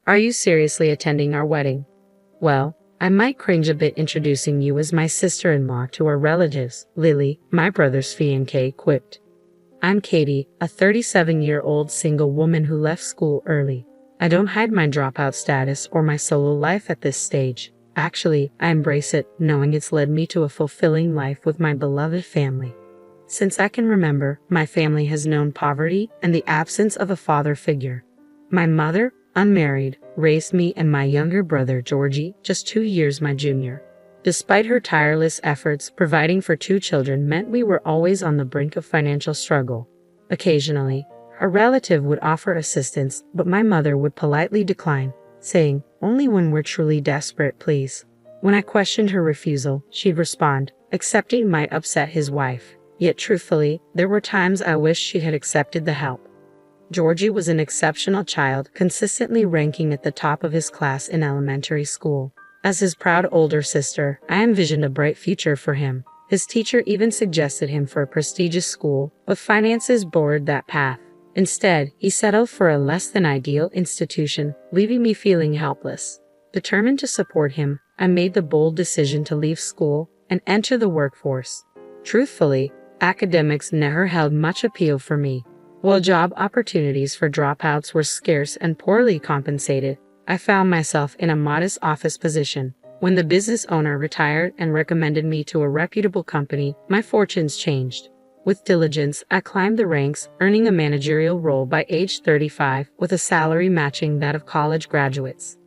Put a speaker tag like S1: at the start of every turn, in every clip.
S1: Are you seriously attending our wedding? Well, I might cringe a bit introducing you as my sister-in-law to our relatives, Lily, my brother's fiancée, quipped. I'm Katie, a 37-year-old single woman who left school early. I don't hide my dropout status or my solo life at this stage. Actually, I embrace it, knowing it's led me to a fulfilling life with my beloved family. Since I can remember, my family has known poverty and the absence of a father figure. My mother, unmarried, raised me and my younger brother Georgie, just 2 years my junior. Despite her tireless efforts, providing for 2 children meant we were always on the brink of financial struggle. Occasionally, a relative would offer assistance, but my mother would politely decline, saying, "Only when we're truly desperate, please." When I questioned her refusal, she'd respond, "Accepting might upset his wife." Yet truthfully, there were times I wished she had accepted the help. Georgie was an exceptional child, consistently ranking at the top of his class in elementary school. As his proud older sister, I envisioned a bright future for him. His teacher even suggested him for a prestigious school, but finances barred that path. Instead, he settled for a less than ideal institution, leaving me feeling helpless. Determined to support him, I made the bold decision to leave school and enter the workforce. Truthfully, academics never held much appeal for me. While job opportunities for dropouts were scarce and poorly compensated, I found myself in a modest office position. When the business owner retired and recommended me to a reputable company, my fortunes changed. With diligence, I climbed the ranks, earning a managerial role by age 35 with a salary matching that of college graduates.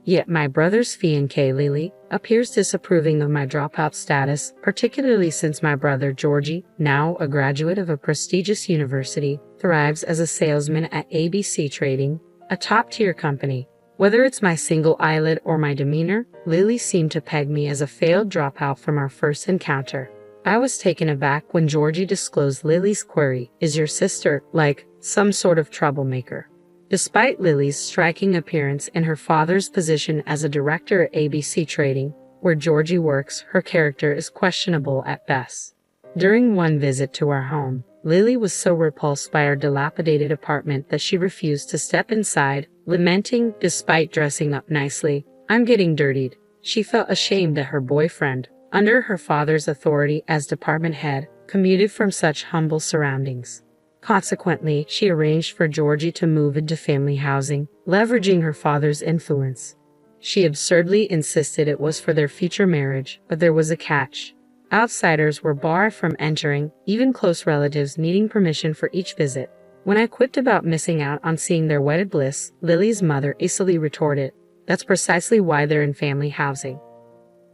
S1: Yet my brother's fiancée Lily appears disapproving of my dropout status, particularly since my brother Georgie, now a graduate of a prestigious university, thrives as a salesman at ABC Trading, a top-tier company. Whether it's my single eyelid or my demeanor, Lily seemed to peg me as a failed dropout from our first encounter. I was taken aback when Georgie disclosed Lily's query, "Is your sister, like, some sort of troublemaker?" Despite Lily's striking appearance and her father's position as a director at ABC Trading, where Georgie works, her character is questionable at best. During one visit to our home, Lily was so repulsed by our dilapidated apartment that she refused to step inside, lamenting, despite dressing up nicely, "I'm getting dirtied." She felt ashamed that her boyfriend, under her father's authority as department head, commuted from such humble surroundings. Consequently, she arranged for Georgie to move into family housing, leveraging her father's influence. She absurdly insisted it was for their future marriage, but there was a catch. Outsiders were barred from entering, even close relatives needing permission for each visit. When I quipped about missing out on seeing their wedded bliss, Lily's mother easily retorted, "That's precisely why they're in family housing."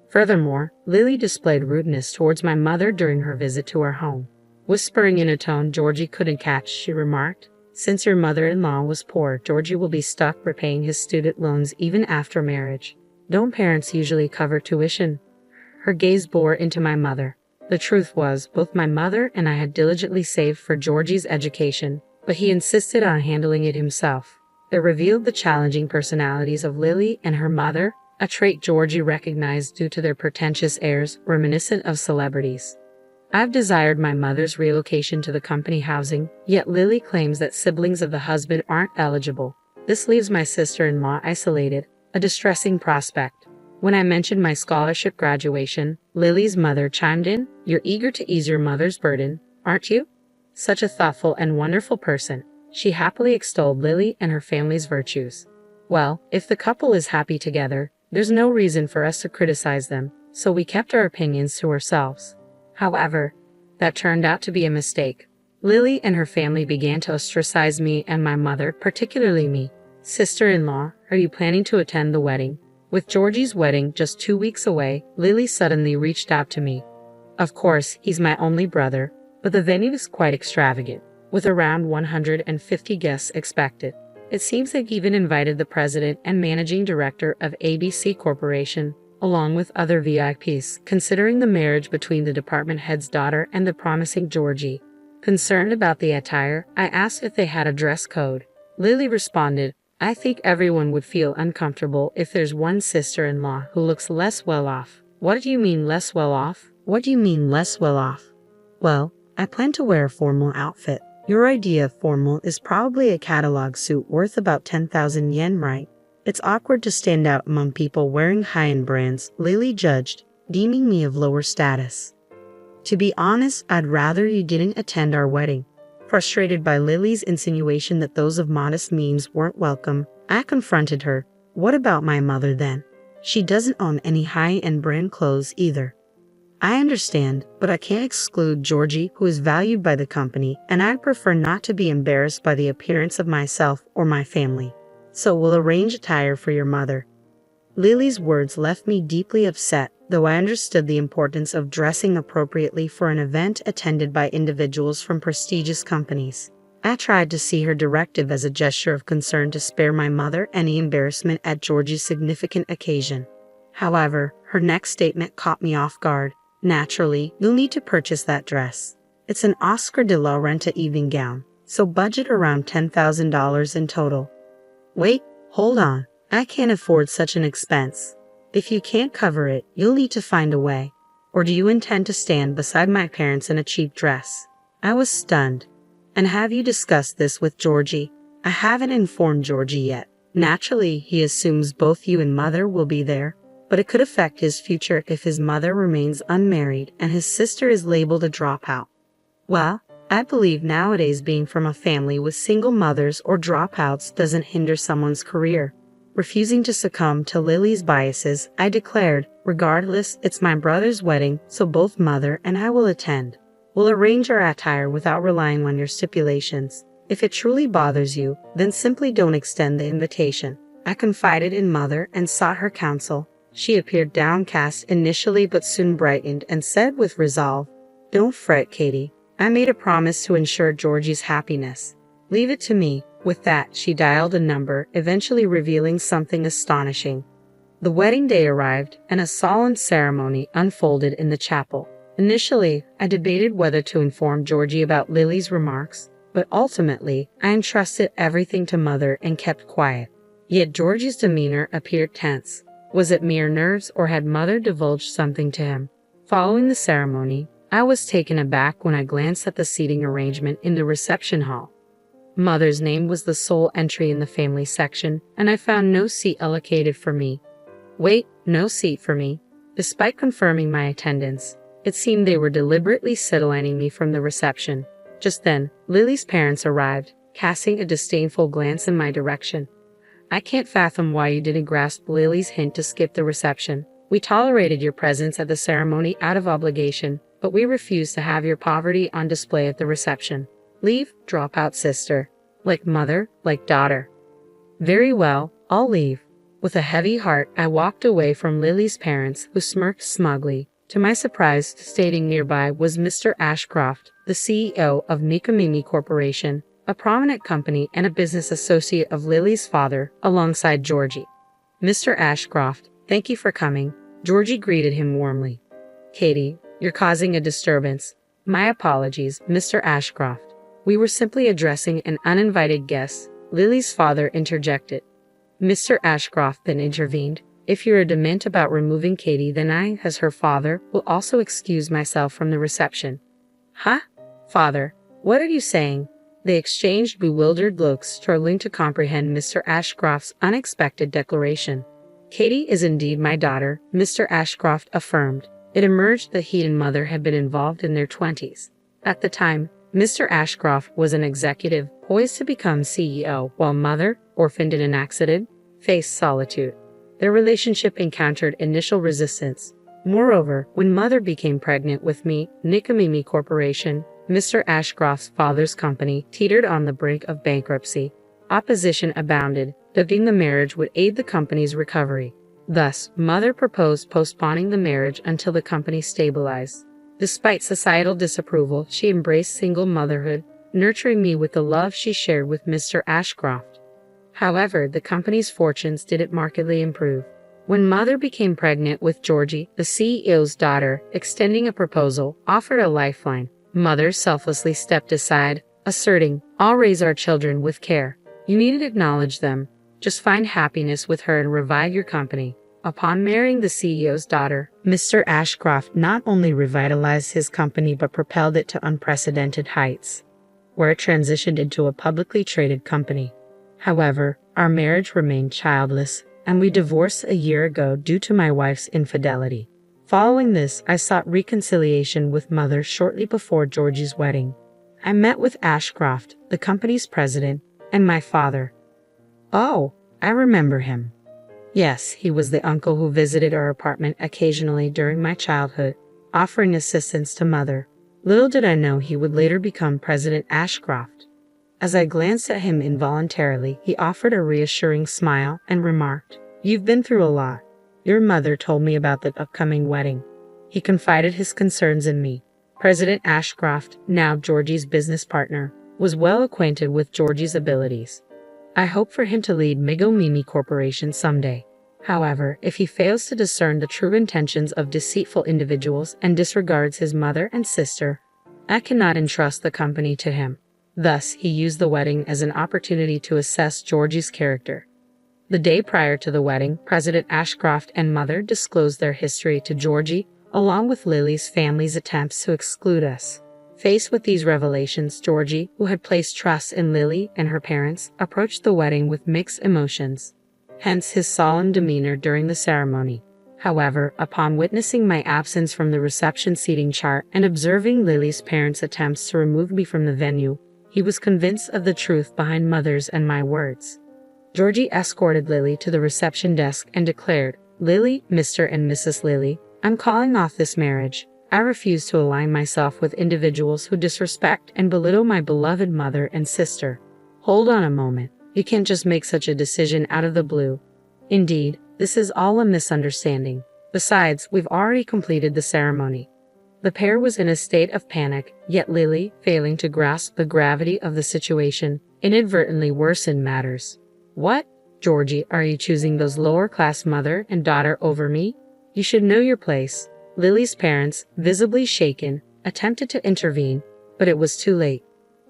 S1: Furthermore, Lily displayed rudeness towards my mother during her visit to our home. Whispering in a tone Georgie couldn't catch, she remarked, "Since your mother-in-law was poor, Georgie will be stuck repaying his student loans even after marriage. Don't parents usually cover tuition?" Her gaze bore into my mother. The truth was, both my mother and I had diligently saved for Georgie's education, but he insisted on handling it himself. It revealed the challenging personalities of Lily and her mother, a trait Georgie recognized due to their pretentious airs reminiscent of celebrities. I've desired my mother's relocation to the company housing, yet Lily claims that siblings of the husband aren't eligible. This leaves my sister-in-law isolated, a distressing prospect. When I mentioned my scholarship graduation, Lily's mother chimed in, "You're eager to ease your mother's burden, aren't you? Such a thoughtful and wonderful person." She happily extolled Lily and her family's virtues. Well, if the couple is happy together, there's no reason for us to criticize them, so we kept our opinions to ourselves. However, that turned out to be a mistake. Lily and her family began to ostracize me and my mother, particularly me. "Sister-in-law, are you planning to attend the wedding?" With Georgie's wedding just 2 weeks away, Lily suddenly reached out to me. Of course, he's my only brother, but the venue is quite extravagant, with around 150 guests expected. It seems they've even invited the president and managing director of ABC Corporation, along with other VIPs, considering the marriage between the department head's daughter and the promising Georgie. Concerned about the attire, I asked if they had a dress code. Lily responded, "I think everyone would feel uncomfortable if there's one sister-in-law who looks less well off." "What do you mean less well off?" "What do you mean less well off?" "Well, I plan to wear a formal outfit. Your idea of formal is probably a catalog suit worth about 10,000 yen, right?" It's awkward to stand out among people wearing high-end brands, Lily judged, deeming me of lower status. To be honest, I'd rather you didn't attend our wedding. Frustrated by Lily's insinuation that those of modest means weren't welcome, I confronted her. What about my mother then? She doesn't own any high-end brand clothes either. I understand, but I can't exclude Georgie, who is valued by the company, and I'd prefer not to be embarrassed by the appearance of myself or my family. So we'll arrange attire for your mother. Lily's words left me deeply upset, though I understood the importance of dressing appropriately for an event attended by individuals from prestigious companies. I tried to see her directive as a gesture of concern to spare my mother any embarrassment at Georgie's significant occasion. However, her next statement caught me off guard. Naturally, you'll need to purchase that dress. It's an Oscar de la Renta evening gown, so budget around $10,000 in total. Wait, hold on. I can't afford such an expense. If you can't cover it, you'll need to find a way. Or do you intend to stand beside my parents in a cheap dress? I was stunned. And have you discussed this with Georgie? I haven't informed Georgie yet. Naturally, he assumes both you and mother will be there, but it could affect his future if his mother remains unmarried and his sister is labeled a dropout. Well, I believe nowadays being from a family with single mothers or dropouts doesn't hinder someone's career. Refusing to succumb to Lily's biases, I declared, regardless, it's my brother's wedding, so both mother and I will attend. We'll arrange our attire without relying on your stipulations. If it truly bothers you, then simply don't extend the invitation. I confided in mother and sought her counsel. She appeared downcast initially but soon brightened and said with resolve, "Don't fret, Katie. I made a promise to ensure Georgie's happiness. Leave it to me." With that, she dialed a number, eventually revealing something astonishing. The wedding day arrived, and a solemn ceremony unfolded in the chapel. Initially, I debated whether to inform Georgie about Lily's remarks, but ultimately, I entrusted everything to mother and kept quiet. Yet Georgie's demeanor appeared tense. Was it mere nerves, or had mother divulged something to him? Following the ceremony, I was taken aback when I glanced at the seating arrangement in the reception hall. Mother's name was the sole entry in the family section, and I found no seat allocated for me. Wait, no seat for me. Despite confirming my attendance, it seemed they were deliberately sidelining me from the reception. Just then, Lily's parents arrived, casting a disdainful glance in my direction. I can't fathom why you didn't grasp Lily's hint to skip the reception. We tolerated your presence at the ceremony out of obligation, but we refuse to have your poverty on display at the reception. Leave, dropout sister. Like mother, like daughter. Very well, I'll leave. With a heavy heart, I walked away from Lily's parents, who smirked smugly. To my surprise, standing nearby was Mr. Ashcroft, the CEO of Nikomimi Corporation, a prominent company and a business associate of Lily's father, alongside Georgie. Mr. Ashcroft, thank you for coming. Georgie greeted him warmly. Katie, you're causing a disturbance. My apologies, Mr. Ashcroft. We were simply addressing an uninvited guest, Lily's father interjected. Mr. Ashcroft then intervened. If you're adamant about removing Katie, then I, as her father, will also excuse myself from the reception. Huh? Father, what are you saying? They exchanged bewildered looks, struggling to comprehend Mr. Ashcroft's unexpected declaration. Katie is indeed my daughter, Mr. Ashcroft affirmed. It emerged that he and mother had been involved in their 20s. At the time, Mr. Ashcroft was an executive poised to become CEO, while mother, orphaned in an accident, faced solitude. Their relationship encountered initial resistance. Moreover, when mother became pregnant with me, Nikomimi Corporation, Mr. Ashcroft's father's company, teetered on the brink of bankruptcy. Opposition abounded, thinking the marriage would aid the company's recovery. Thus, mother proposed postponing the marriage until the company stabilized. Despite societal disapproval, she embraced single motherhood, nurturing me with the love she shared with Mr. Ashcroft. However, the company's fortunes didn't markedly improve. When mother became pregnant with Georgie, the CEO's daughter, extending a proposal, offered a lifeline. Mother selflessly stepped aside, asserting, "I'll raise our children with care. You needn't acknowledge them. Just find happiness with her and revive your company." Upon marrying the CEO's daughter, Mr. Ashcroft not only revitalized his company but propelled it to unprecedented heights, where it transitioned into a publicly traded company. However, our marriage remained childless, and we divorced a year ago due to my wife's infidelity. Following this, I sought reconciliation with Mother shortly before Georgie's wedding. I met with Ashcroft, the company's president, and my father. Oh, I remember him. Yes, he was the uncle who visited our apartment occasionally during my childhood, offering assistance to Mother. Little did I know he would later become President Ashcroft. As I glanced at him involuntarily, he offered a reassuring smile and remarked, "You've been through a lot. Your mother told me about the upcoming wedding." He confided his concerns in me. President Ashcroft, now Georgie's business partner, was well acquainted with Georgie's abilities. I hope for him to lead Migo Mimi Corporation someday. However, if he fails to discern the true intentions of deceitful individuals and disregards his mother and sister, I cannot entrust the company to him. Thus, he used the wedding as an opportunity to assess Georgie's character. The day prior to the wedding, President Ashcroft and Mother disclosed their history to Georgie, along with Lily's family's attempts to exclude us. Faced with these revelations, Georgie, who had placed trust in Lily and her parents, approached the wedding with mixed emotions. Hence his solemn demeanor during the ceremony. However, upon witnessing my absence from the reception seating chart and observing Lily's parents' attempts to remove me from the venue, he was convinced of the truth behind Mother's and my words. Georgie escorted Lily to the reception desk and declared, "Lily, Mr. and Mrs. Lily, I'm calling off this marriage. I refuse to align myself with individuals who disrespect and belittle my beloved mother and sister." Hold on a moment. You can't just make such a decision out of the blue. Indeed, this is all a misunderstanding. Besides, we've already completed the ceremony. The pair was in a state of panic, yet Lily, failing to grasp the gravity of the situation, inadvertently worsened matters. "What? Georgie, are you choosing those lower-class mother and daughter over me? You should know your place." Lily's parents, visibly shaken, attempted to intervene, but it was too late.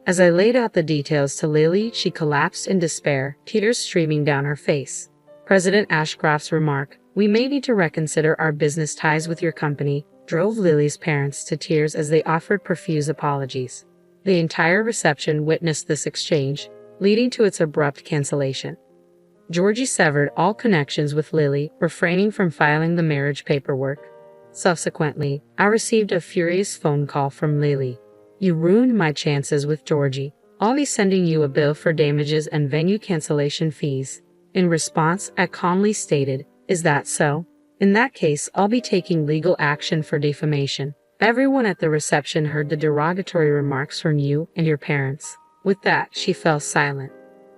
S1: As I laid out the details to Lily, she collapsed in despair, tears streaming down her face. President Ashcroft's remark, "We may need to reconsider our business ties with your company," drove Lily's parents to tears as they offered profuse apologies. The entire reception witnessed this exchange, leading to its abrupt cancellation. Georgie severed all connections with Lily, refraining from filing the marriage paperwork. Subsequently, I received a furious phone call from Lily. "You ruined my chances with Georgie. I'll be sending you a bill for damages and venue cancellation fees." In response, I calmly stated, "Is that so? In that case, I'll be taking legal action for defamation." Everyone at the reception heard the derogatory remarks from you and your parents. With that, she fell silent.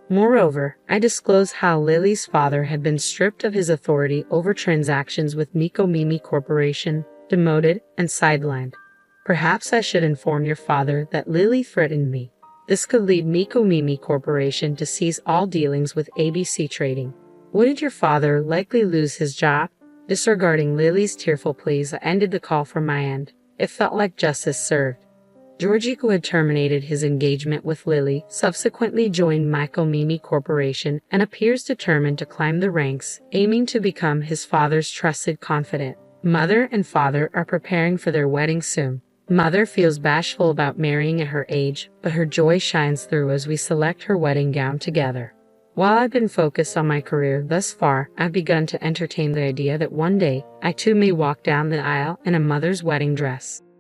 S1: Moreover, I disclosed how Lily's father had been stripped of his authority over transactions with Migo Mimi Corporation, demoted, and sidelined. Perhaps I should inform your father that Lily threatened me. This could lead Migo Mimi Corporation to cease all dealings with ABC Trading. Wouldn't your father likely lose his job? Disregarding Lily's tearful pleas, I ended the call from my end. It felt like justice served. Georgie, who had terminated his engagement with Lily, subsequently joined Migo Mimi Corporation and appears determined to climb the ranks, aiming to become his father's trusted confidant. Mother and father are preparing for their wedding soon. Mother feels bashful about marrying at her age, but her joy shines through as we select her wedding gown together. While I've been focused on my career thus far, I've begun to entertain the idea that one day, I too may walk down the aisle in a mother's wedding dress.